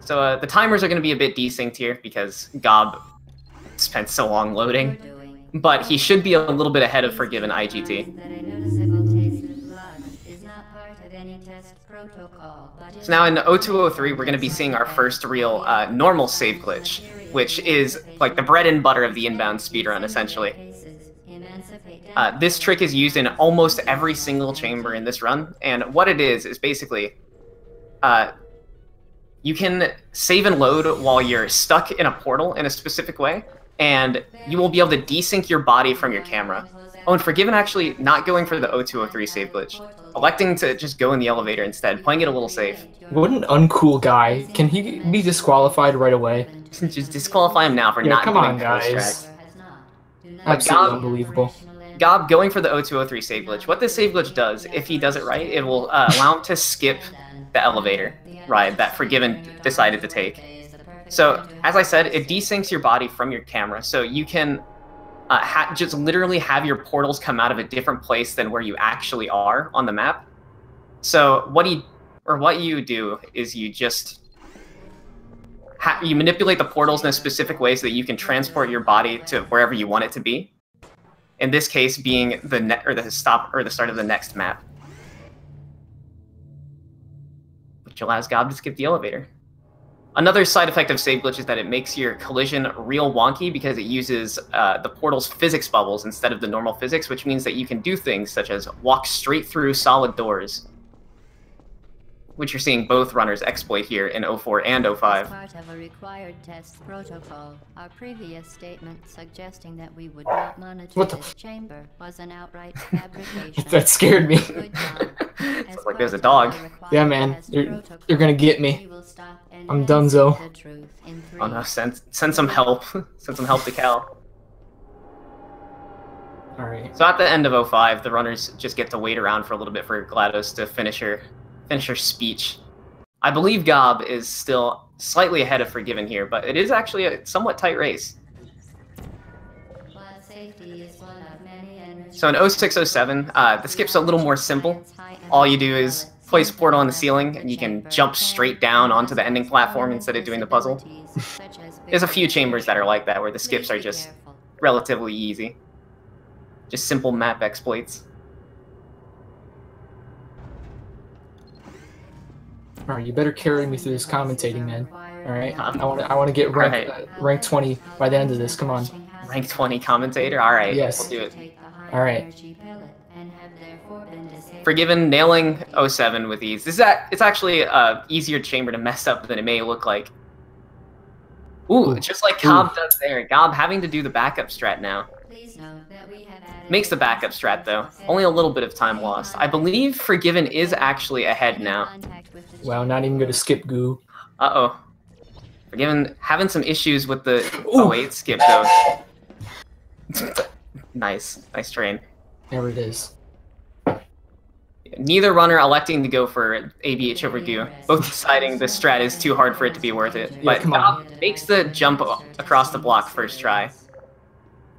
So the timers are going to be a bit desynced here because Gaubbe spent so long loading, but he should be a little bit ahead of Forgiven IGT. So now in 0203, we're going to be seeing our first real normal save glitch, which is like the bread and butter of the inbound speedrun, essentially. This trick is used in almost every single chamber in this run, and what it is basically you can save and load while you're stuck in a portal in a specific way, and you will be able to desync your body from your camera. Oh, and Forgiven actually not going for the 0203 save glitch, electing to just go in the elevator instead, playing it a little safe. What an uncool guy. Can he be disqualified right away? Just disqualify him now for not doing first tracks. Absolutely unbelievable. Gaubbe going for the 0203 save glitch. What this save glitch does, if he does it right, it will allow him to skip the elevator ride that Forgiven decided to take. So, as I said, it desyncs your body from your camera, so you can just literally have your portals come out of a different place than where you actually are on the map. So what you do is you just you manipulate the portals in a specific way so that you can transport your body to wherever you want it to be. In this case, being the start of the next map, which allows Gaubbe to skip the elevator. Another side effect of save glitch is that it makes your collision real wonky because it uses the portal's physics bubbles instead of the normal physics, which means that you can do things such as walk straight through solid doors, which you're seeing both runners exploit here in 04 and 05. Part of a required test protocol, our previous statement suggesting that we would not monitor this chamber was an outright fabrication. That scared me. It's like there's a dog. Yeah, man, you're gonna get me. I'm donezo. Oh no, send some help. Send some help to Cal. Alright. So at the end of 05, the runners just get to wait around for a little bit for GLaDOS to finish her speech. I believe Gaubbe is still slightly ahead of Forgiven here, but it is actually a somewhat tight race. So in 0607, the skip's a little more simple. All you do is place a portal on the ceiling, and you can jump straight down onto the ending platform instead of doing the puzzle. There's a few chambers that are like that, where the skips are just relatively easy. Just simple map exploits. Alright, you better carry me through this commentating, man. Alright, I want to get rank 20 by the end of this. Come on. Rank 20 commentator? Alright, yes. We'll do it. Alright. Forgiven nailing 07 with ease. It's actually a easier chamber to mess up than it may look like. Ooh, just like Gaubbe does there. Gaubbe having to do the backup strat now. Makes the backup strat, though. Only a little bit of time lost. I believe Forgiven is actually ahead now. Wow, not even going to skip goo. Uh-oh. Forgiven having some issues with the 08 skip, though. Nice train. There it is. Neither runner electing to go for ABH over goo. Both deciding the strat is too hard for it to be worth it. Yeah, but Gaubbe makes the jump across the block first try.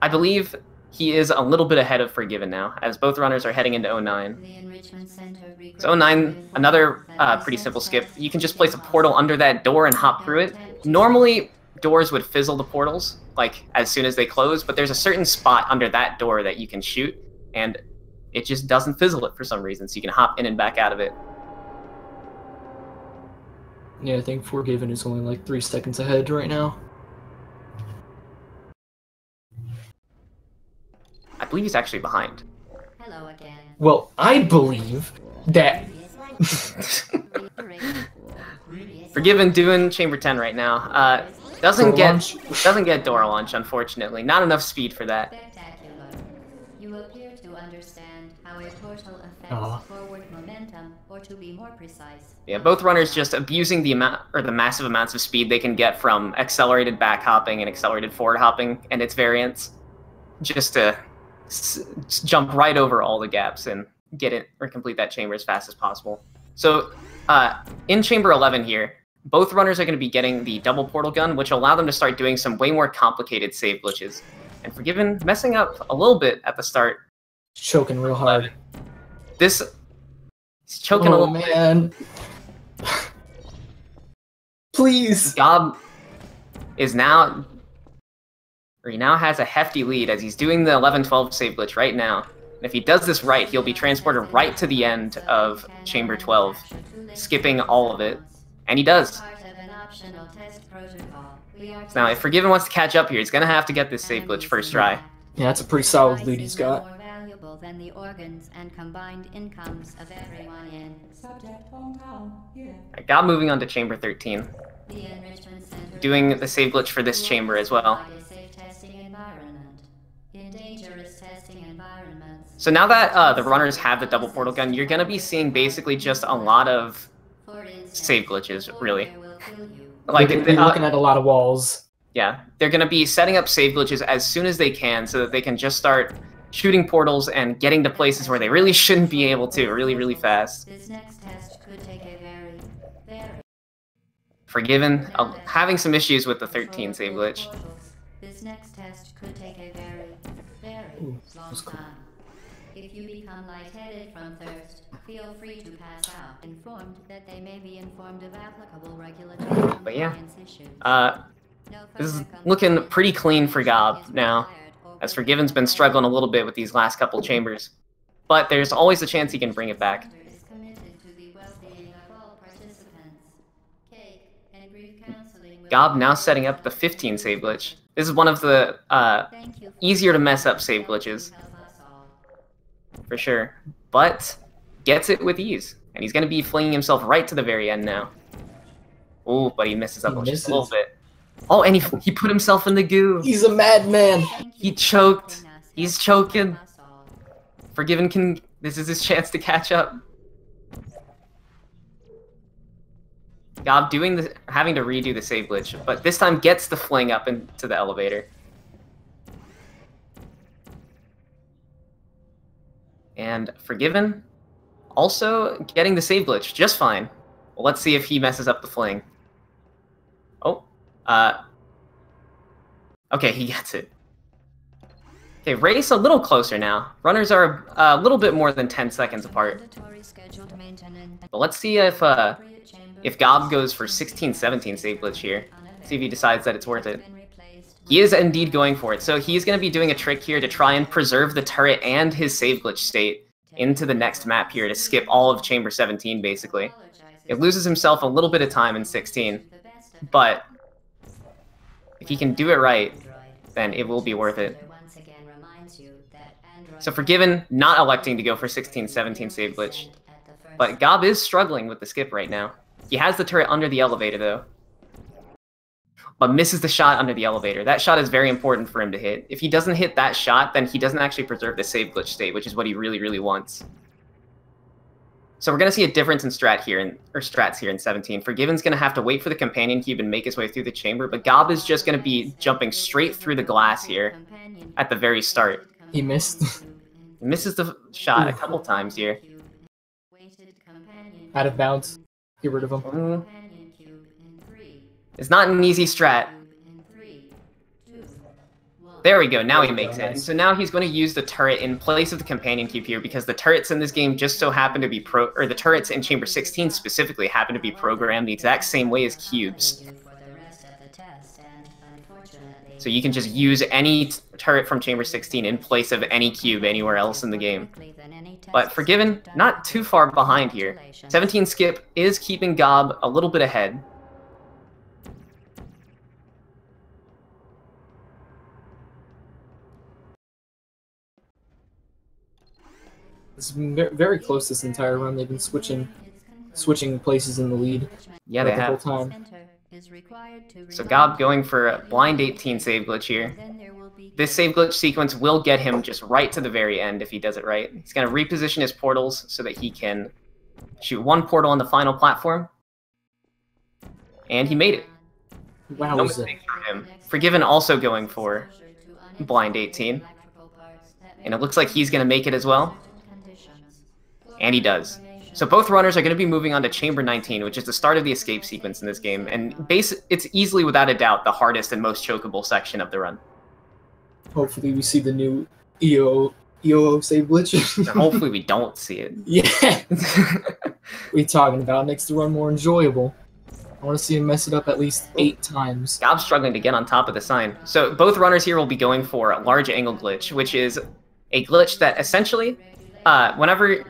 I believe he is a little bit ahead of Forgiven now, as both runners are heading into 09. So 09, another pretty simple skip. You can just place a portal under that door and hop through it. Normally, doors would fizzle the portals, like, as soon as they close, but there's a certain spot under that door that you can shoot, and it just doesn't fizzle it for some reason, so you can hop in and back out of it. Yeah, I think Forgiven is only like 3 seconds ahead right now. I believe he's actually behind. Hello again. Well, I believe that... Forgiven doing Chamber 10 right now. Doesn't get door launch, unfortunately. Not enough speed for that. You appear to understand how a portal affects forward momentum, or to be more precise. Yeah, both runners just abusing the massive amounts of speed they can get from accelerated back hopping and accelerated forward hopping and its variants, just to jump right over all the gaps and get it or complete that chamber as fast as possible. So in Chamber 11 here, both runners are going to be getting the double portal gun, which will allow them to start doing some way more complicated save glitches. And Forgiven messing up a little bit at the start. Choking real hard. He's choking a little man. Please. Gaubbe is now, or he now has a hefty lead as he's doing the 11-12 save glitch right now. And if he does this right, he'll be transported right to the end of Chamber 12, skipping all of it. And he does. So now, if Forgiven wants to catch up here, he's going to have to get this save glitch first try. Yeah, that's a pretty solid lead he's got. Than the organs and combined incomes of everyone in. Gaubbe moving on to Chamber 13. Doing the save glitch for this chamber as well. So now that the runners have the double portal gun, you're going to be seeing basically just a lot of save glitches, really. Like, they're looking at a lot of walls. Yeah, they're going to be setting up save glitches as soon as they can so that they can just start shooting portals and getting to places where they really shouldn't be able to, really fast. This next test could take a very Forgiven, having some issues with the 13 save glitch. This next test could take a very long time. If you become lightheaded from thirst, feel free to pass out, informed that they may be informed of applicable regulatory But yeah, issues. this is looking pretty clean for Gaubbe now, as Forgiven's been struggling a little bit with these last couple chambers. But there's always a chance he can bring it back. Gaubbe now setting up the 15 save glitch. This is one of the easier to mess up save glitches. For sure. But gets it with ease. And he's going to be flinging himself right to the very end now. Oh, but he misses up just a little bit. Oh, and he put himself in the goo. He's a madman. He choked. He's choking. Forgiven can... This is his chance to catch up. Gaubbe having to redo the save glitch, but this time gets the fling up into the elevator. And Forgiven also getting the save glitch just fine. Well, let's see if he messes up the fling. Oh. Okay, he gets it. Okay, race a little closer now. Runners are a little bit more than 10 seconds apart. But let's see if Gaubbe goes for 16-17 save glitch here. See if he decides that it's worth it. He is indeed going for it. So he's going to be doing a trick here to try and preserve the turret and his save glitch state into the next map here to skip all of Chamber 17, basically. It loses himself a little bit of time in 16, but if he can do it right, then it will be worth it. So Forgiven not electing to go for 16-17 save glitch, but Gaubbe is struggling with the skip right now. He has the turret under the elevator, though, but misses the shot under the elevator. That shot is very important for him to hit. If he doesn't hit that shot, then he doesn't actually preserve the save glitch state, which is what he really wants. So we're going to see a difference in strats here in 17. Forgiven's going to have to wait for the companion cube and make his way through the chamber, but Gaubbe is just going to be jumping straight through the glass here at the very start. He missed. He misses the shot a couple times here. Out of bounds. Get rid of him. It's not an easy strat. There we go, now he makes it. So now he's going to use the turret in place of the companion cube here because the turrets in this game just so happen to be the turrets in Chamber 16 specifically happen to be programmed the exact same way as cubes. So you can just use any turret from Chamber 16 in place of any cube anywhere else in the game. But Forgiven, not too far behind here. 17 skip is keeping Gaubbe a little bit ahead. It's very close this entire run. They've been switching places in the lead. Yeah, they have. The whole time. So Gaubbe going for a blind 18 save glitch here. This save glitch sequence will get him just right to the very end if he does it right. He's going to reposition his portals so that he can shoot one portal on the final platform. And he made it. Wow, no mistake from him. Forgiven also going for blind 18. And it looks like he's going to make it as well. And he does. So both runners are going to be moving on to Chamber 19, which is the start of the escape sequence in this game. And it's easily, without a doubt, the hardest and most chokeable section of the run. Hopefully we see the new EOO save glitch. Hopefully we don't see it. Yeah. What are you talking about? Makes the run more enjoyable. I want to see him mess it up at least 8 times. Gaub's struggling to get on top of the sign. So both runners here will be going for a large angle glitch, which is a glitch that essentially, whenever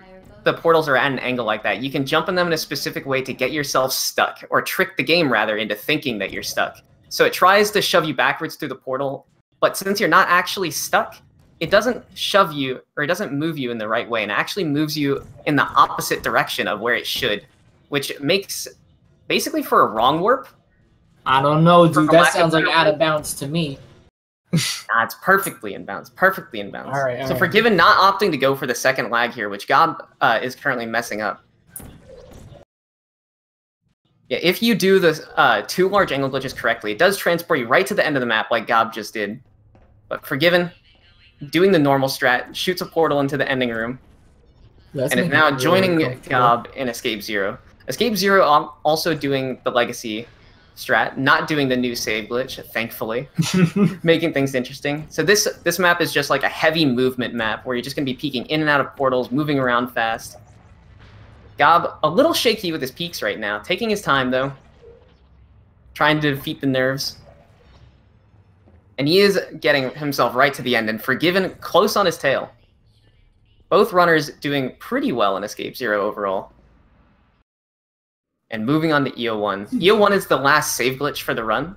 the portals are at an angle like that, you can jump in them in a specific way to get yourself stuck, or trick the game, rather, into thinking that you're stuck. So it tries to shove you backwards through the portal, but since you're not actually stuck, it doesn't shove you, or it doesn't move you in the right way, and it actually moves you in the opposite direction of where it should, which makes, basically for a wrong warp, I don't know, dude. That sounds like out of bounds to me. Nah, it's perfectly in bounds. Perfectly in bounds. All right. So Forgiven not opting to go for the second lag here, which Gaubbe is currently messing up. Yeah, if you do the 2 large angle glitches correctly, it does transport you right to the end of the map like Gaubbe just did. But Forgiven, doing the normal strat, shoots a portal into the ending room, and is now joining Gaubbe in Escape Zero. Escape Zero also doing the Legacy strat, not doing the new save glitch, thankfully, making things interesting. So this map is just like a heavy movement map where you're just going to be peeking in and out of portals, moving around fast. Gaubbe, a little shaky with his peaks right now, taking his time though, trying to defeat the nerves. And he is getting himself right to the end, and Forgiven close on his tail. Both runners doing pretty well in Escape Zero overall. And moving on to EO1. EO1 is the last save glitch for the run.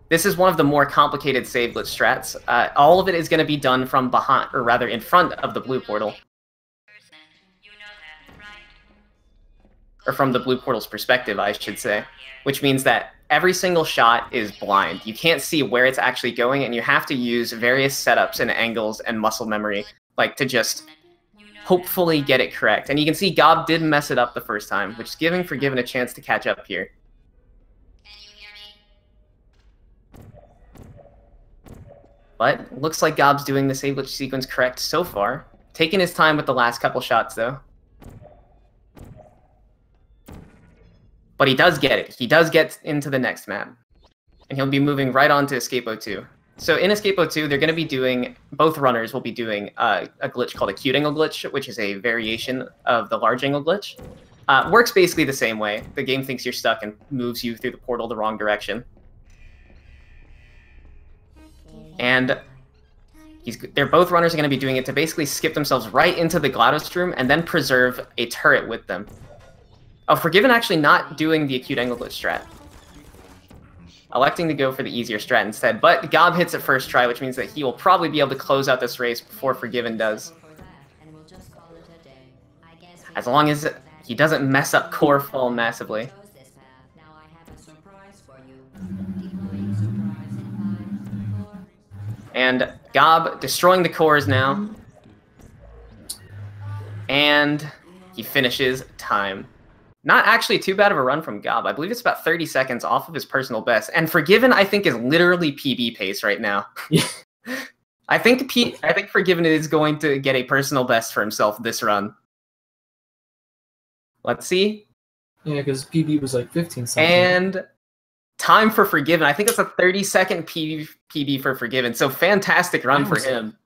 This is one of the more complicated save glitch strats. All of it is going to be done from behind, or rather in front of the blue portal. Or from the blue portal's perspective, I should say. Which means that every single shot is blind. You can't see where it's actually going, and you have to use various setups and angles and muscle memory, like to just hopefully get it correct. And you can see Gaubbe did mess it up the first time, which is giving Forgiven a chance to catch up here. But looks like Gaubbe's doing the save glitch sequence correct so far. Taking his time with the last couple shots, though. But he does get it. He does get into the next map. And he'll be moving right on to Escape 02. So in Escape 02, they're going to be doing, both runners will be doing a glitch called acute angle glitch, which is a variation of the large angle glitch. Works basically the same way. The game thinks you're stuck and moves you through the portal the wrong direction. And both runners are going to be doing it to basically skip themselves right into the GLaDOS room and then preserve a turret with them. Oh, Forgiven actually not doing the acute angle glitch strat. Electing to go for the easier strat instead, but Gaubbe hits it first try, which means that he will probably be able to close out this race before Forgiven does. As long as he doesn't mess up core fall massively. And Gaubbe destroying the cores now. And he finishes time. Not actually too bad of a run from Gaubbe. I believe it's about 30 seconds off of his personal best. And Forgiven, I think, is literally PB pace right now. Yeah. I think Forgiven is going to get a personal best for himself this run. Let's see. Yeah, because PB was like 15 seconds. And time for Forgiven. I think it's a 30-second PB for Forgiven. So fantastic run for him.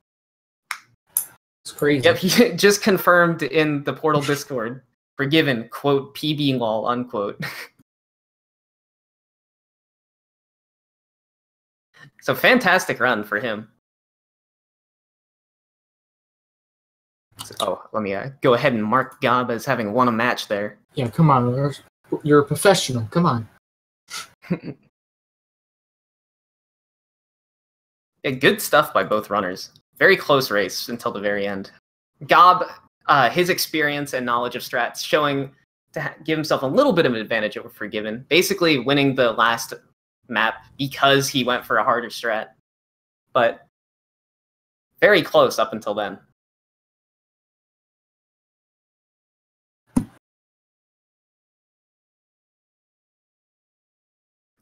It's crazy. Yep, he just confirmed in the Portal Discord. Forgiven, quote, PB lol, unquote. So fantastic run for him. So, let me go ahead and mark Gaubbe as having won a match there. Yeah, come on. You're a professional. Come on. Yeah, good stuff by both runners. Very close race until the very end. Gaubbe, his experience and knowledge of strats showing to give himself a little bit of an advantage over Forgiven. Basically winning the last map because he went for a harder strat. But very close up until then.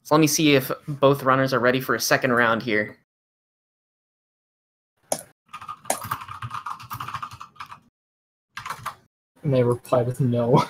So let me see if both runners are ready for a second round here. And they replied with no.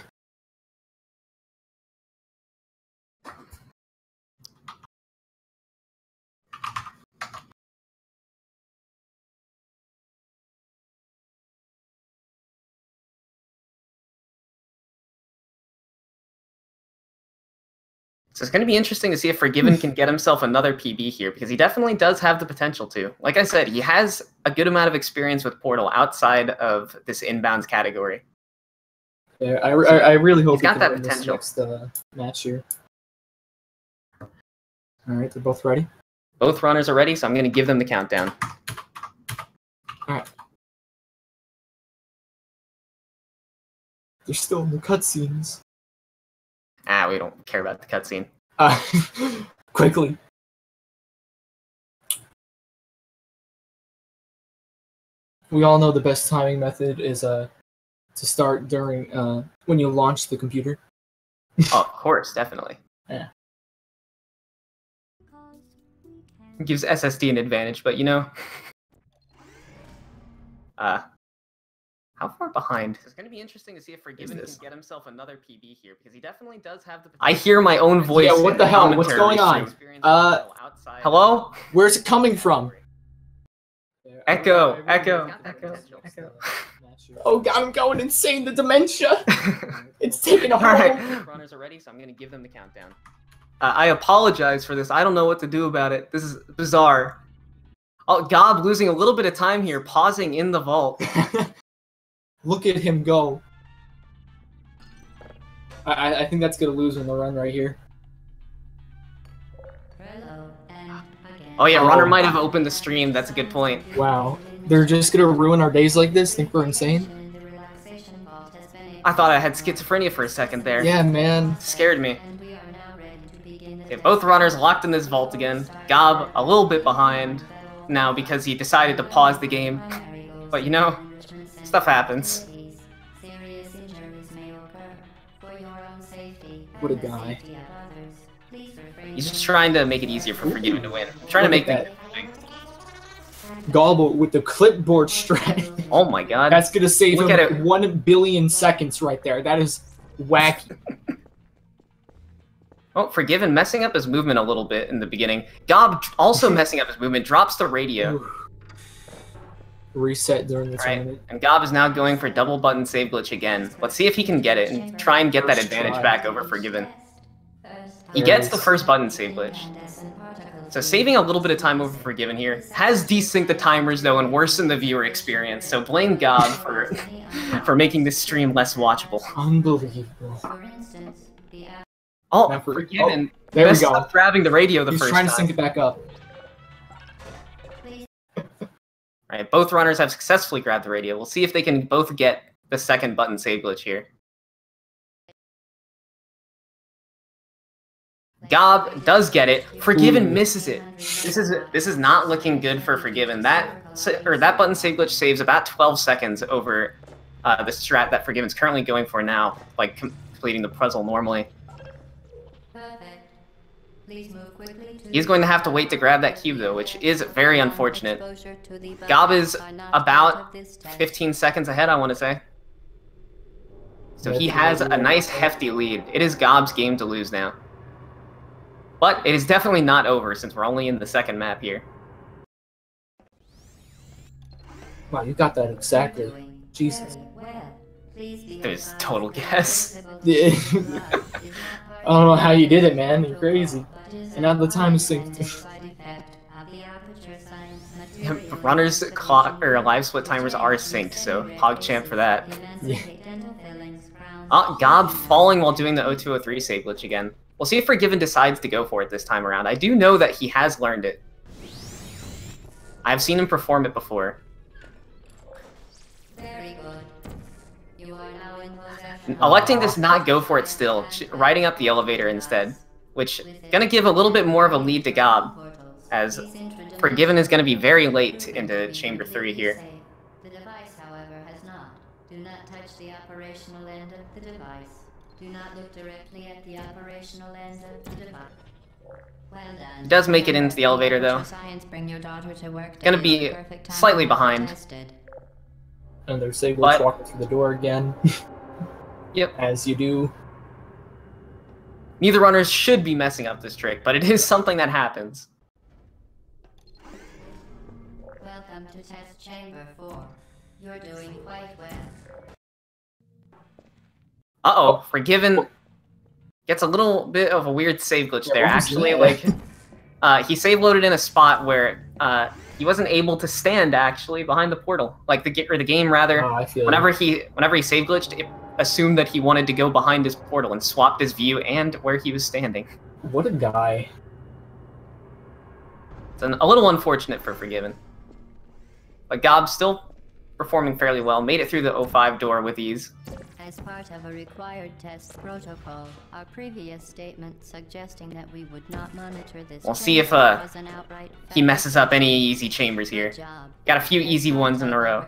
So it's going to be interesting to see if Forgiven can get himself another PB here, because he definitely does have the potential to. Like I said, he has a good amount of experience with Portal outside of this inbounds category. Yeah, I really hope he's got he can that win potential. This next match here. All right, they're both ready. Both runners are ready, so I'm going to give them the countdown. All right. They're still in the cutscenes. We don't care about the cutscene. Quickly. We all know the best timing method is to start during when you launch the computer. Oh, of course, definitely. Yeah. It gives SSD an advantage, but you know, how far behind? It's going to be interesting to see if Forgiven can get himself another PB here, because he definitely does have the potential. I hear my own voice. Yeah, what the hell? What's going on? Hello? Where's it coming from? Echo. Oh god, I'm going insane. The dementia. It's taking a hold. Alright, runners are ready, so I'm going to give them the countdown. I apologize for this. I don't know what to do about it. This is bizarre. Oh, Gaubbe losing a little bit of time here, pausing in the vault. Look at him go. I think that's gonna lose in the run right here. Oh yeah, Runner might have opened the stream. That's a good point. Wow. They're just gonna ruin our days like this? Think we're insane? I thought I had schizophrenia for a second there. Yeah, man. Scared me. Okay, both runners locked in this vault again. Gaubbe a little bit behind now because he decided to pause the game. But you know, stuff happens. What a guy. He's just trying to make it easier for Forgiven to win. Trying to make that. Gaubbe with the clipboard strat. Oh my god. That's gonna save him 1 billion seconds right there. That is wacky. Oh, Forgiven messing up his movement a little bit in the beginning. Gaubbe also messing up his movement, drops the radio. Reset during the tournament. And Gaubbe is now going for double button save glitch again. Let's see if he can get it and try and get that advantage back over Forgiven. He gets the first button save glitch. So saving a little bit of time over Forgiven here. Has desynced the timers though and worsened the viewer experience. So blame Gaubbe for making this stream less watchable. Unbelievable. Oh, Forgiven. There we go. Grabbing the radio the first time. He's trying to sync it back up. Alright, both runners have successfully grabbed the radio. We'll see if they can both get the second button save glitch here. Gaubbe does get it. Forgiven misses it. This is not looking good for Forgiven. That button save glitch saves about 12 seconds over the strat that Forgiven's currently going for now, like completing the puzzle normally. He's going to have to wait to grab that cube though, which is very unfortunate. Gaubbe is about 15 seconds ahead, I want to say. So he has a nice hefty lead. It is Gaubbe's game to lose now. But it is definitely not over since we're only in the second map here. Wow, you got that exactly. Jesus. There's total guess. Yeah. I don't know how you did it, man. You're crazy. And now the time is synced. Runner's clock or live split timers are synced, so PogChamp for that. Yeah. Gaubbe falling while doing the 0203 save glitch again. We'll see if Forgiven decides to go for it this time around. I do know that he has learned it. I've seen him perform it before. Very good. You are now in Electing to not go for it still, riding up the elevator instead, which gonna give a little bit more of a lead to Gaubbe, as Forgiven is gonna be very late into Chamber 3 here. The device, however, has not. Do not touch the operational end of the device. Do not look directly at the operational end of the device. Well done. He does make it into the elevator though. Gonna be slightly behind. And there's Sablets walking through the door again. Yep. As you do. Neither runners should be messing up this trick, but it is something that happens. Welcome to test chamber 4. You're doing quite well. Uh-oh, Forgiven gets a little bit of a weird save glitch there. what was Actually, that? like, he save loaded in a spot where he wasn't able to stand actually behind the portal. Like the game rather. Oh, I feel whenever he save glitched, it assumed that he wanted to go behind his portal and swapped his view and where he was standing. What a guy. It's a little unfortunate for Forgiven. But Gaubbe still performing fairly well. Made it through the O5 door with ease. As part of a required test protocol, our previous statement suggesting that we would not monitor this. We'll see if he messes up any easy chambers here. Got a few easy ones in a row.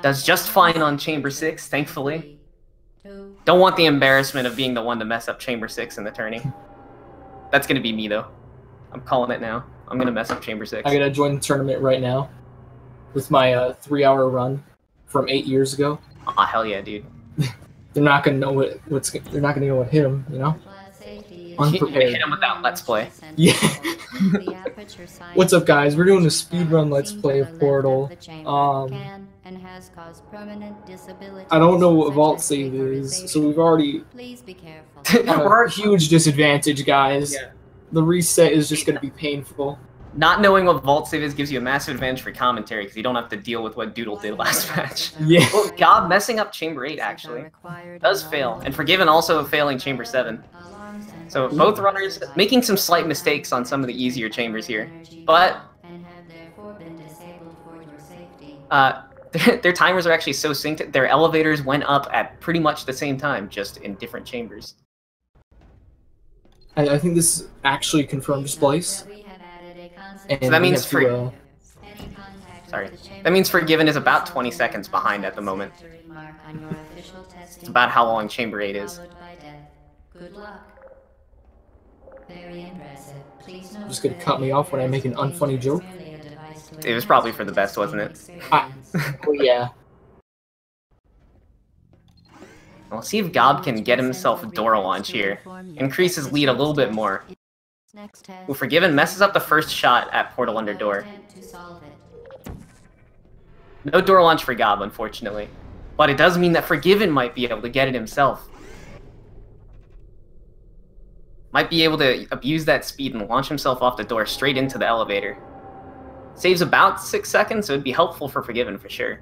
Does just fine on chamber 6, thankfully. Don't want the embarrassment of being the one to mess up chamber 6 in the tourney. That's gonna be me though. I'm calling it now. I'm gonna mess up chamber 6. I gotta join the tournament right now with my 3-hour run from 8 years ago. Ah, hell yeah, dude. They're not gonna know they're not gonna know what hit him, you know? Unprepared. Hit him with that let's play. Yeah. What's up, guys? We're doing a speedrun let's play of Portal. I don't know what vault save is, so we've already we're at a huge disadvantage, guys. Yeah. The reset is just gonna be painful. Not knowing what vault save is gives you a massive advantage for commentary because you don't have to deal with what Doodle did last match. Yeah. Well, Gaubbe messing up chamber 8 actually does fail, and Forgiven also failing chamber 7. So both runners making some slight mistakes on some of the easier chambers here, but their timers are actually so synced. Their elevators went up at pretty much the same time, just in different chambers. I think this actually confirmed splice. So that means that means Forgiven is about 20 seconds behind at the moment. It's about how long chamber 8 is. Just gonna cut me off when I make an unfunny joke. It was probably for the best, wasn't it? Well, yeah. We'll see if Gaubbe can get himself a door launch here. Increase his lead a little bit more. Ooh, Forgiven messes up the first shot at Portal Under Door. No door launch for Gaubbe, unfortunately. But it does mean that Forgiven might be able to get it himself. Might be able to abuse that speed and launch himself off the door straight into the elevator. Saves about 6 seconds, so it'd be helpful for Forgiven for sure.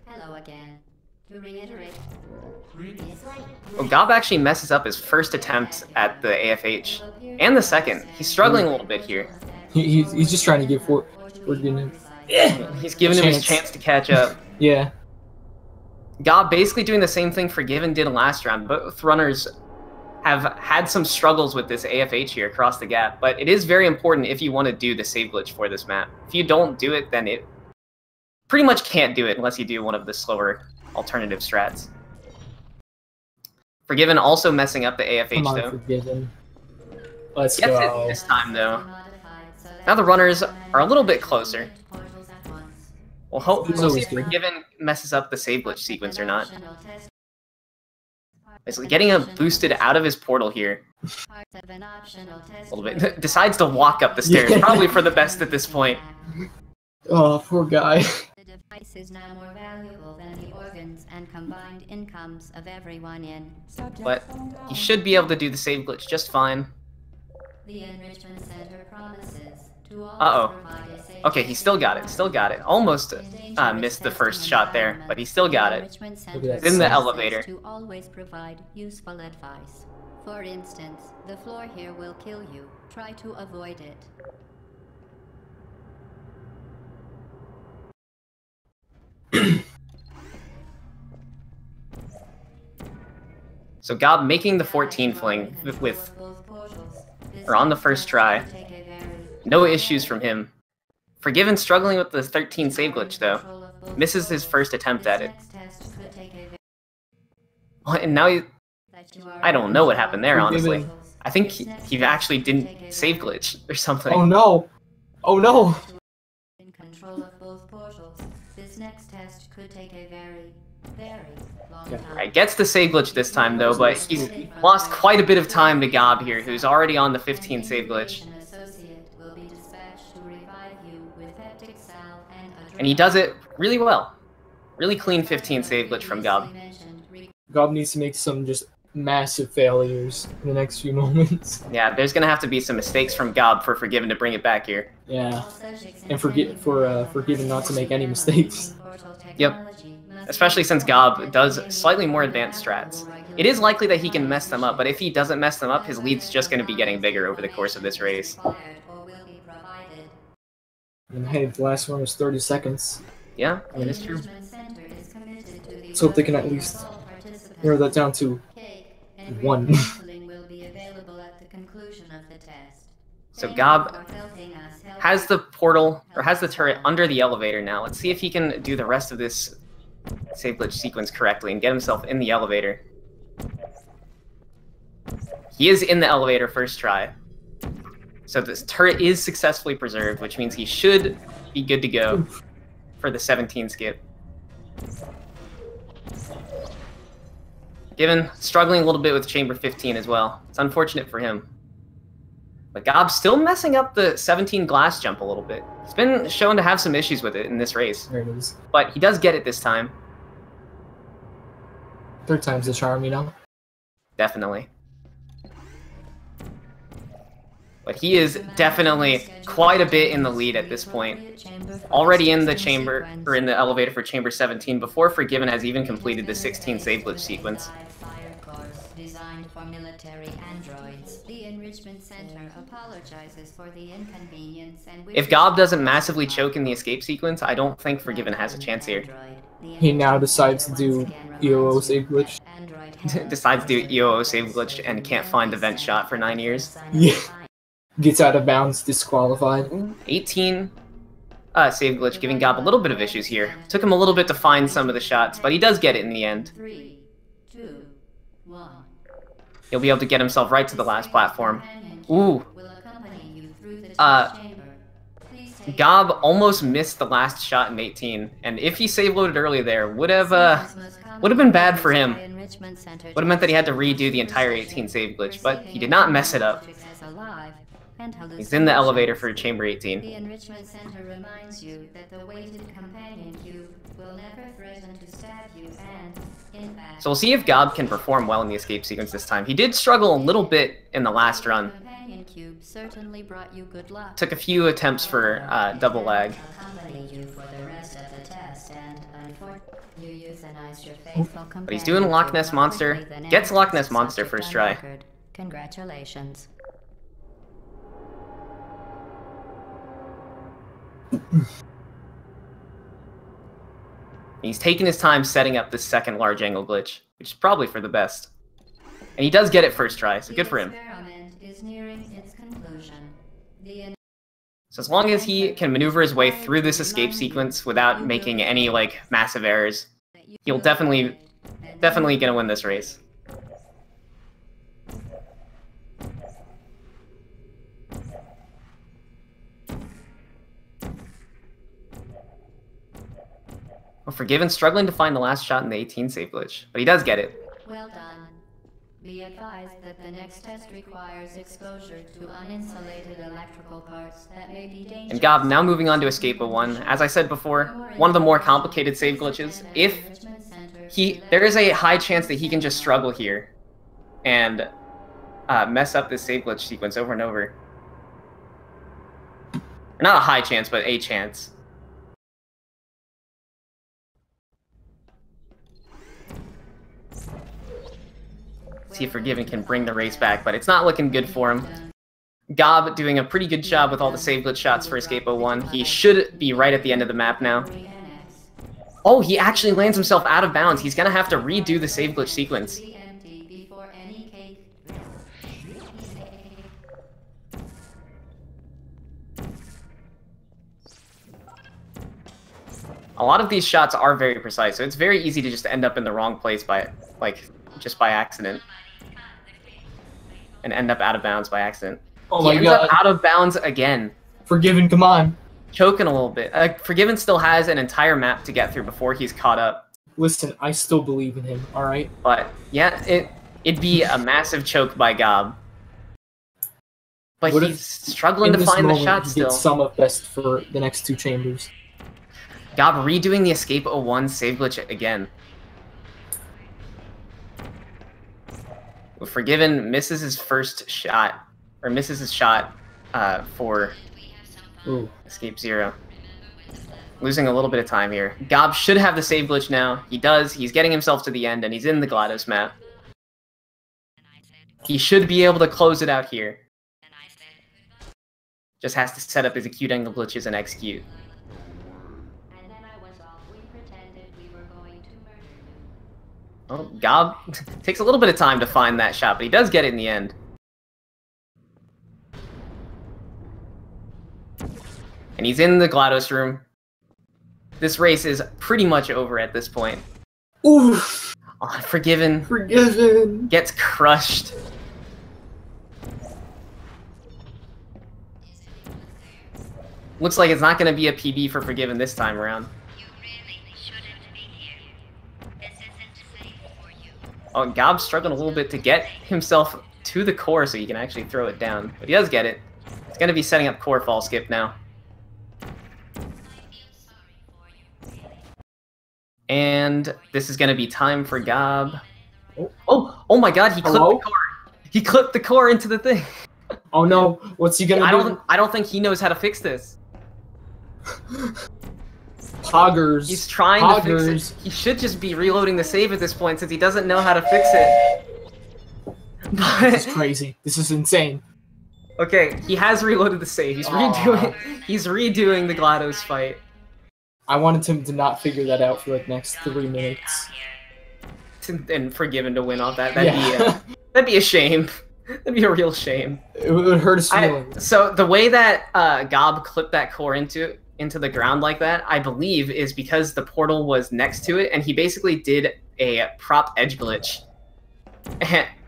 Hello again. To reiterate. Well, Gaubbe actually messes up his first attempt at the AFH, and the second. He's struggling a little bit here. He's just trying to give Forgiven. He's giving him his chance to catch up. Yeah. Gaubbe basically doing the same thing Forgiven did last round. Both runners have had some struggles with this AFH here across the gap, but it is very important if you want to do the save glitch for this map. If you don't do it, then it pretty much can't do it unless you do one of the slower alternative strats. Forgiven also messing up the AFH though. Forgiven. Let's Gets go. it this time though. Now the runners are a little bit closer. We'll see if Forgiven messes up the save glitch sequence or not. Basically getting him boosted out of his portal here. A little bit. Decides to walk up the stairs, Yeah. probably for the best at this point. Oh, poor guy. The device is now more valuable than the organs and combined incomes of everyone in. But he should be able to do the save glitch just fine. The Enrichment Center promises to Uh-oh. Okay, he still got it. Still got it. Almost missed the first shot there, but he still got it. It's in the elevator. To always provide useful advice. For instance, the floor here will kill you. Try to avoid it. So Gaubbe making the 14 fling or on the first try. No issues from him. Forgiven struggling with the 13 save glitch though. Misses his first attempt at it. Well, and now I don't know what happened there, honestly. I think he actually didn't save glitch or something. Oh no! Oh no! In control of both portals, this next test could take a very long time. Right, gets the save glitch this time though, but he's lost quite a bit of time to Gaubbe here, who's already on the 15 save glitch. And he does it really well. Really clean 15 save glitch from Gaubbe. Gaubbe needs to make some just massive failures in the next few moments. Yeah, there's gonna have to be some mistakes from Gaubbe for Forgiven to bring it back here. Yeah, and Forgiven not to make any mistakes. Yep. Especially since Gaubbe does slightly more advanced strats. It is likely that he can mess them up, but if he doesn't mess them up, his lead's just going to be getting bigger over the course of this race. And hey, the last one was 30 seconds. Yeah, that is true. Let's hope they can at least narrow that down to 1. So Gaubbe has the portal, or has the turret under the elevator now. Let's see if he can do the rest of this save glitch sequence correctly and get himself in the elevator. He is in the elevator first try. So this turret is successfully preserved, which means he should be good to go for the 17 skip. Given struggling a little bit with chamber 15 as well. It's unfortunate for him. But Gaubbe's still messing up the 17 glass jump a little bit. He's been shown to have some issues with it in this race. There it is. But he does get it this time. 3rd time's the charm, you know? Definitely. But he is definitely quite a bit in the lead at this point. Already in the chamber, or in the elevator for chamber 17 before Forgiven has even completed the 16 save glitch sequence. Designed for military androids. The Enrichment Center apologizes for the inconvenience and if Gaubbe doesn't massively choke in the escape sequence, I don't think Forgiven has a chance here. He now decides to do EOO save glitch. Decides to do EOO save glitch and can't find the vent shot for 9 years. Yeah. Gets out of bounds, disqualified. 18 save glitch, giving Gaubbe a little bit of issues here. Took him a little bit to find some of the shots, but he does get it in the end. 3, 2, 1. He'll be able to get himself right to the last platform. Ooh. Gaubbe almost missed the last shot in 18, and if he save loaded earlier there, would have been bad for him. Would have meant that he had to redo the entire 18 save glitch, but he did not mess it up. He's in the elevator for chamber 18. The Enrichment Center reminds you that the weighted companion cube will never threaten to stab you and, in fact... So we'll see if Gaubbe can perform well in the escape sequence this time. He did struggle a little bit in the last run. Companion cube certainly brought you good luck. Took a few attempts for double lag. But he's doing Loch Ness Monster. Gets Loch Ness Monster first try. Congratulations. He's taking his time setting up this second large angle glitch, which is probably for the best. And he does get it first try, so good for him. So as long as he can maneuver his way through this escape sequence without making any, like, massive errors, he'll definitely gonna win this race. Well, Forgiven struggling to find the last shot in the 18 save glitch, but he does get it. Well done. Be advised that the next test requires exposure to uninsulated electrical parts that may be dangerous. And Gaubbe now moving on to Escape 01. As I said before, one of the more complicated save glitches. There is a high chance that he can just struggle here and mess up this save glitch sequence over and over. Not a high chance, but a chance. See if Forgiven can bring the race back, but it's not looking good for him. Gaubbe doing a pretty good job with all the save glitch shots for Escape 01. He should be right at the end of the map now. Oh, he actually lands himself out of bounds. He's gonna have to redo the save glitch sequence. A lot of these shots are very precise, so it's very easy to just end up in the wrong place just by accident. And end up out of bounds by accident. Oh my God. He ends up out of bounds again. Forgiven, come on. Choking a little bit. Forgiven still has an entire map to get through before he's caught up. Listen, I still believe in him, alright? But, yeah, it'd be a massive choke by Gaubbe. But he's struggling to find the shot still. He gets some of best for the next 2 chambers. Gaubbe redoing the Escape 01 save glitch again. Forgiven misses his first shot, or misses his shot for Escape 0. Losing a little bit of time here. Gaubbe should have the save glitch now. He does. He's getting himself to the end, and he's in the GLaDOS map. He should be able to close it out here. Just has to set up his acute angle glitches and execute. Oh, Gaubbe takes a little bit of time to find that shot, but he does get it in the end. And he's in the GLaDOS room. This race is pretty much over at this point. Oof! Oh, Forgiven. Forgiven! Gets crushed. Looks like it's not going to be a PB for Forgiven this time around. You really shouldn't be here. This isn't safe for you. Oh, Gaubbe's struggling a little bit to get himself to the core so he can actually throw it down. But he does get it. It's going to be setting up core fall skip now. And this is going to be time for Gaubbe. Oh my god, he clipped the core. He clipped the core into the thing. Oh no, what's he gonna do? I don't think he knows how to fix this. Hoggers. He's trying to fix it. He should just be reloading the save at this point since he doesn't know how to fix it. This is crazy. This is insane. Okay, he has reloaded the save. He's redoing the GLaDOS fight. I wanted him to not figure that out for like next 3 minutes. And Forgiven to win off that. That'd be a shame. That'd be a real shame. It would hurt his feelings. So the way that Gaubbe clipped that core into the ground like that, I believe, is because the portal was next to it, and he basically did a prop edge glitch,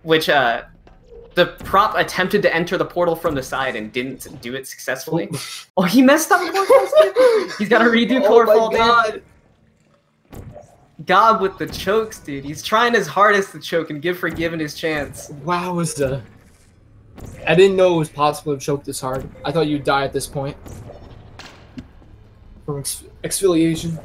which the prop attempted to enter the portal from the side and didn't do it successfully. Oh, he messed up. He's got to redo core fall. God. Gaubbe with the chokes, dude. He's trying his hardest to choke and give Forgiven his chance. Wow, I didn't know it was possible to choke this hard. I thought you'd die at this point. From exfoliation.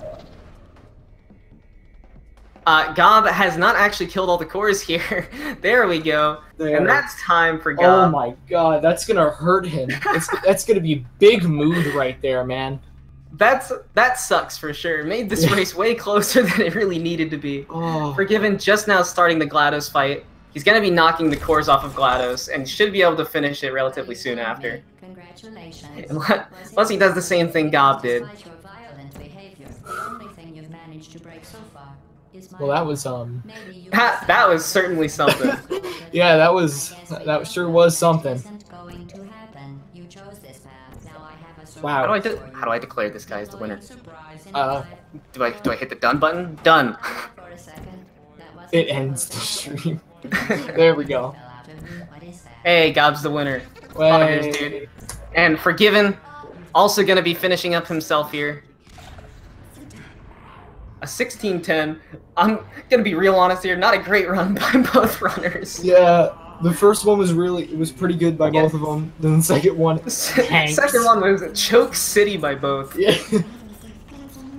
Gaubbe has not actually killed all the cores here. There we go. There. And that's time for Gaubbe. Oh my god, that's gonna hurt him. That's gonna be big mood right there, man. That sucks for sure. Made this race way closer than it really needed to be. Oh. Forgiven just now starting the GLaDOS fight. He's gonna be knocking the cores off of GLaDOS and should be able to finish it relatively soon after. Congratulations. Unless he does the same thing Gaubbe did. Well, that was that was certainly something. Yeah, that sure was something. Wow. How do I declare this guy as the winner? Do I hit the done button? Done. It ends the stream. There we go. Hey, Gaubbe's the winner. Here's, dude. And Forgiven, also gonna be finishing up himself here. A 16-10. I'm gonna be real honest here. Not a great run by both runners. Yeah, the first one was pretty good by both of them. Then the second one, the second one was a choke city by both. Yeah.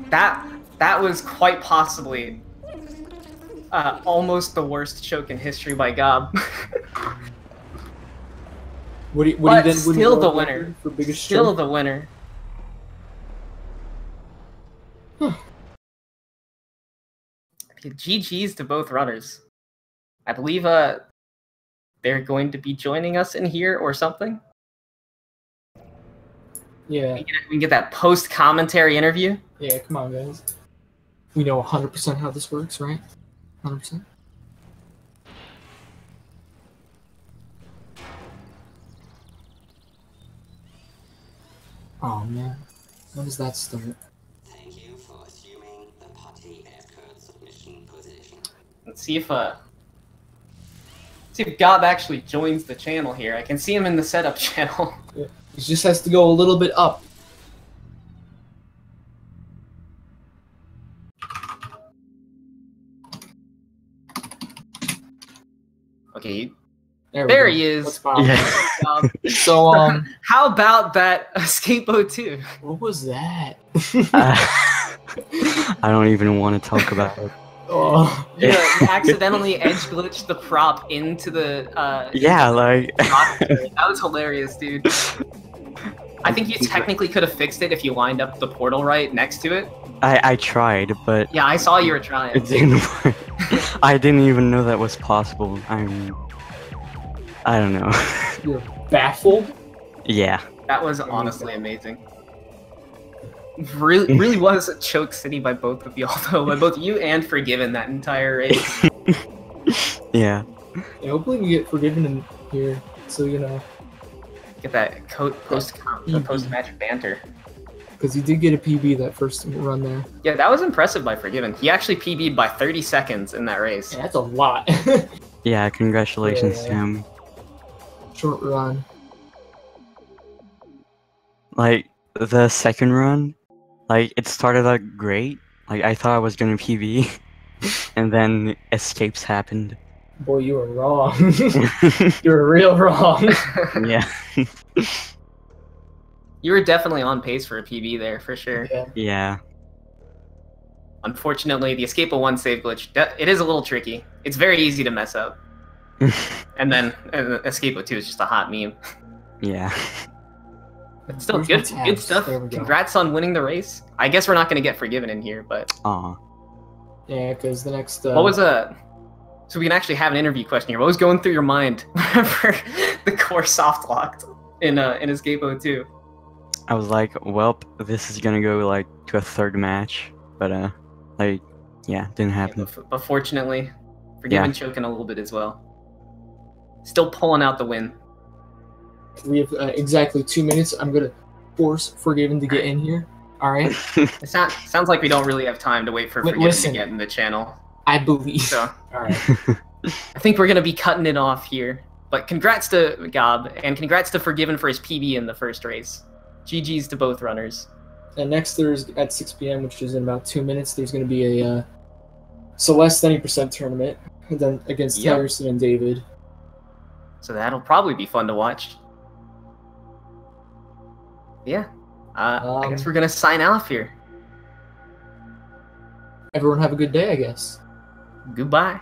That was quite possibly almost the worst choke in history by Gaubbe. What he still the winner. For biggest still choke? The winner. Huh. GG's to both runners. I believe they're going to be joining us in here or something. Yeah. We can get that post-commentary interview. Yeah, come on, guys. We know 100% how this works, right? 100%. Oh man, how does that start? Thank you for assuming the party escort submission position. Let's see if Gaubbe actually joins the channel here. I can see him in the setup channel. Yeah. He just has to go a little bit up. Okay, there he is. Yeah. So how about that Escape 02? What was that? I don't even want to talk about it. Oh. Yeah, you accidentally edge glitched the prop into the Yeah, like that was hilarious, dude. I think you technically could have fixed it if you lined up the portal right next to it. I tried, but yeah, I saw you were trying. It didn't work. I didn't even know that was possible. I don't know. You're baffled? Yeah. That was honestly amazing. Really was a choke city by both of y'all, though. By both you and Forgiven that entire race. Yeah. Yeah, hopefully we get Forgiven in here, so you know. Get that post-match banter. Because he did get a PB that first run there. Yeah, that was impressive by Forgiven. He actually PB'd by 30 seconds in that race. Yeah, that's a lot. Yeah, congratulations to him. Short run. Like, the second run, like, it started out great. Like, I thought I was gonna PB, and then escapes happened. Boy, you were wrong. You were real wrong. Yeah. You were definitely on pace for a PB there, for sure. Yeah. Unfortunately, the Escape of 1 save glitch, it is a little tricky. It's very easy to mess up. And then Escape of 2 is just a hot meme. Yeah. But still, good stuff. Congrats on winning the race. I guess we're not going to get Forgiven in here, but... Aw. Yeah, because the next... What was So we can actually have an interview question here. What was going through your mind whenever the core soft locked in Escape of 2? I was like, well, this is gonna go, like, to a third match. But, like, yeah, didn't happen. Yeah, but fortunately, Forgiven choking a little bit as well. Still pulling out the win. We have exactly 2 minutes. I'm going to force Forgiven to get in here. Alright? It sounds like we don't really have time to wait for Forgiven to get in the channel. I believe. So, alright. I think we're going to be cutting it off here. But congrats to Gaubbe, and congrats to Forgiven for his PB in the first race. GG's to both runners. And next Thursday at 6 p.m., which is in about 2 minutes, there's going to be a Celeste 90% tournament and then against Tyson and David. So that'll probably be fun to watch. Yeah. I guess we're going to sign off here. Everyone have a good day, I guess. Goodbye.